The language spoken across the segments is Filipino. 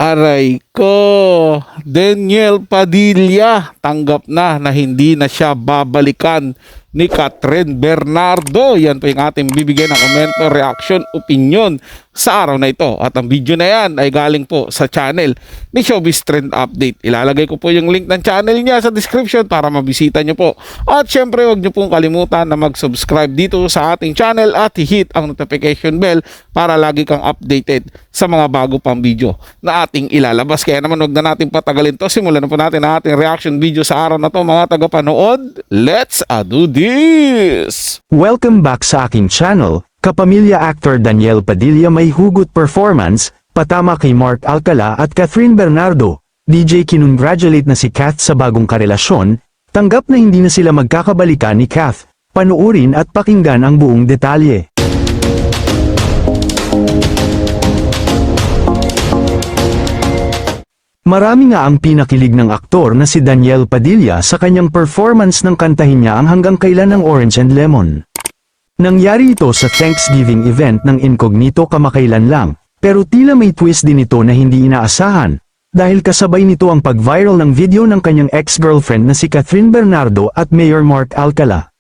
Aray ko, Daniel Padilla tanggap na hindi na siya babalikan ni Catherine Bernardo. Yan po yung ating bibigyan ng komento, reaction, opinion sa araw na ito. At ang video na yan ay galing po sa channel ni Showbiz Trend Update. Ilalagay ko po yung link ng channel niya sa description para mabisita nyo po. At syempre huwag nyo pong kalimutan na mag-subscribe dito sa ating channel at hit ang notification bell para lagi kang updated sa mga bago pang video na ating ilalabas. Kaya naman huwag na natin patagalin to. Simulan na po natin ang ating reaction video sa araw na to, mga tagapanood. Let's do this! Welcome back sa aking channel. Kapamilya actor Daniel Padilla may hugot performance, patama kay Mark Alcala at Catherine Bernardo. DJ kinongratulate na si Kath sa bagong karelasyon, tanggap na hindi na sila magkakabalikan ni Kath. Panuorin at pakinggan ang buong detalye. Marami nga ang pinakilig ng aktor na si Daniel Padilla sa kanyang performance ng kantahin niya ang Hanggang Kailan ng Orange and Lemon. Nangyari ito sa Thanksgiving event ng Incognito kamakailan lang, pero tila may twist din ito na hindi inaasahan, dahil kasabay nito ang pag-viral ng video ng kanyang ex-girlfriend na si Catherine Bernardo at Mayor Mark Alcala.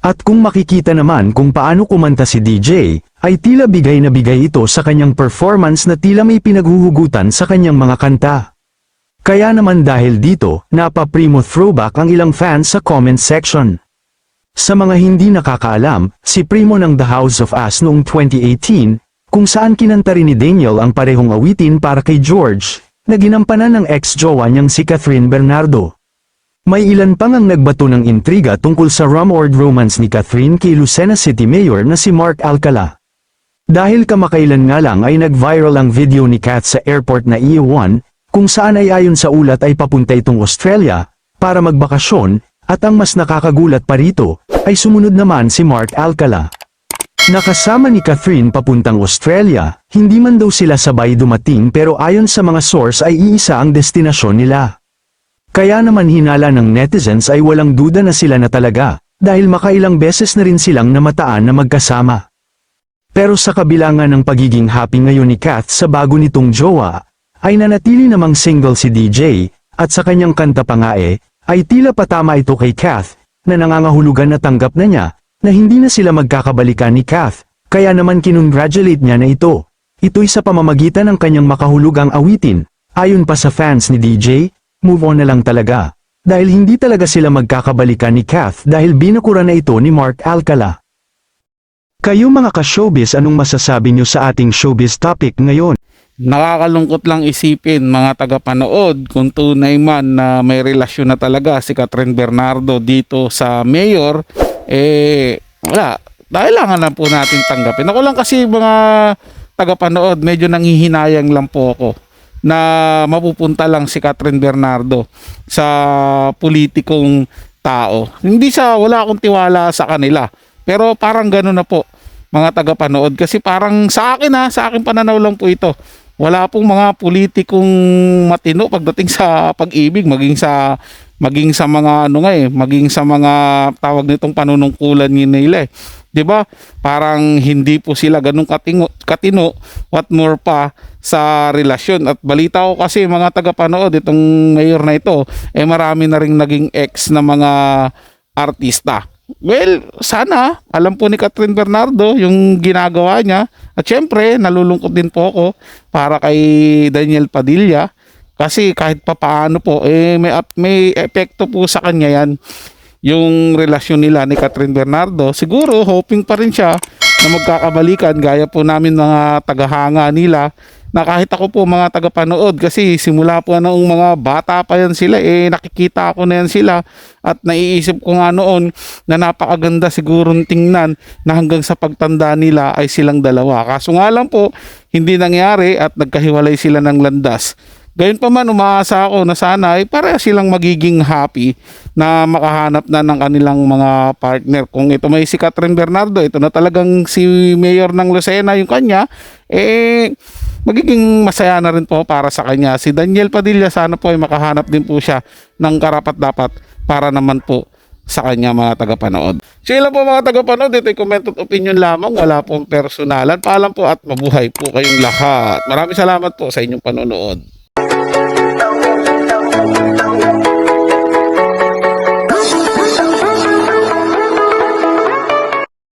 At kung makikita naman kung paano kumanta si DJ, ay tila bigay na bigay ito sa kanyang performance na tila may pinaghuhugutan sa kanyang mga kanta. Kaya naman dahil dito, napaprimo throwback ang ilang fans sa comment section. Sa mga hindi nakakaalam, si Primo ng The House of Us noong 2018, kung saan kinanta rin ni Daniel ang parehong awitin para kay George, na ginampanan ng ex-jowa niyang si Catherine Bernardo. May ilan pang ang nagbato ng intriga tungkol sa rumored romance ni Catherine kay Lucena City Mayor na si Mark Alcala. Dahil kamakailan nga lang ay nag-viral ang video ni Kath sa airport na Iwan, kung saan ay ayon sa ulat ay papunta itong Australia, para magbakasyon, at ang mas nakakagulat pa rito, ay sumunod naman si Mark Alcala. Nakasama ni Catherine papuntang Australia, hindi man daw sila sabay dumating pero ayon sa mga source ay iisa ang destinasyon nila. Kaya naman hinala ng netizens ay walang duda na sila na talaga, dahil makailang beses na rin silang namataan na magkasama. Pero sa kabila nga ng pagiging happy ngayon ni Kath sa bago nitong jowa, ay nanatili namang single si DJ, at sa kanyang kanta pa nga ay tila patama ito kay Kath, na nangangahulugan na tanggap na niya, na hindi na sila magkakabalikan ni Kath, kaya naman kinongratulate niya na ito. Ito'y sa pamamagitan ng kanyang makahulugang awitin. Ayon pa sa fans ni DJ, move on na lang talaga. Dahil hindi talaga sila magkakabalikan ni Kath dahil binukura na ito ni Mark Alcala. Kayo mga ka-showbiz, anong masasabi niyo sa ating showbiz topic ngayon? Nakakalungkot lang isipin, mga tagapanood, kung tunay man na may relasyon na talaga si Catherine Bernardo dito sa mayor, wala. Kailangan lang po natin tanggapin. Ako lang kasi mga tagapanood, medyo nanghihinayang lang po ako na mapupunta lang si Catherine Bernardo sa politikong tao. Hindi wala akong tiwala sa kanila. Pero parang gano'n na po, mga tagapanood. Kasi parang sa akin pananaw lang po ito. Wala pong mga politikong matino pagdating sa pag-ibig, maging sa mga maging sa mga tawag nitong panunungkulan nila. 'Di ba? Parang hindi po sila ganun katino, what more pa sa relasyon. At balita ko kasi mga tagapanood, itong mayor na ito, marami na ring naging ex na mga artista. Well, sana alam po ni Catherine Bernardo yung ginagawa niya. At syempre, nalulungkot din po ako para kay Daniel Padilla. Kasi kahit papaano po, may epekto po sa kanya yan. Yung relasyon nila ni Catherine Bernardo. Siguro, hoping pa rin siya na magkakabalikan. Gaya po namin mga tagahanga nila. Na kahit ako po mga tagapanood, kasi simula po noong mga bata pa yan sila, nakikita ko na yan sila at naiisip ko nga noon na napakaganda sigurong tingnan na hanggang sa pagtanda nila ay silang dalawa. Kaso nga lang po, hindi nangyari at nagkahiwalay sila ng landas. Gayon pa man, umaasa ako na sana ay pareha silang magiging happy na makahanap na ng kanilang mga partner. Kung ito may si Catherine Bernardo, ito na talagang si Mayor ng Lucena yung kanya, magiging masaya na rin po para sa kanya. Si Daniel Padilla, sana po ay makahanap din po siya ng karapat-dapat para naman po sa kanya mga tagapanood. Sila po mga tagapanood, ito'y comment at opinion lamang, wala pong personalan. Paalam po at mabuhay po kayong lahat. Maraming salamat po sa inyong panonood.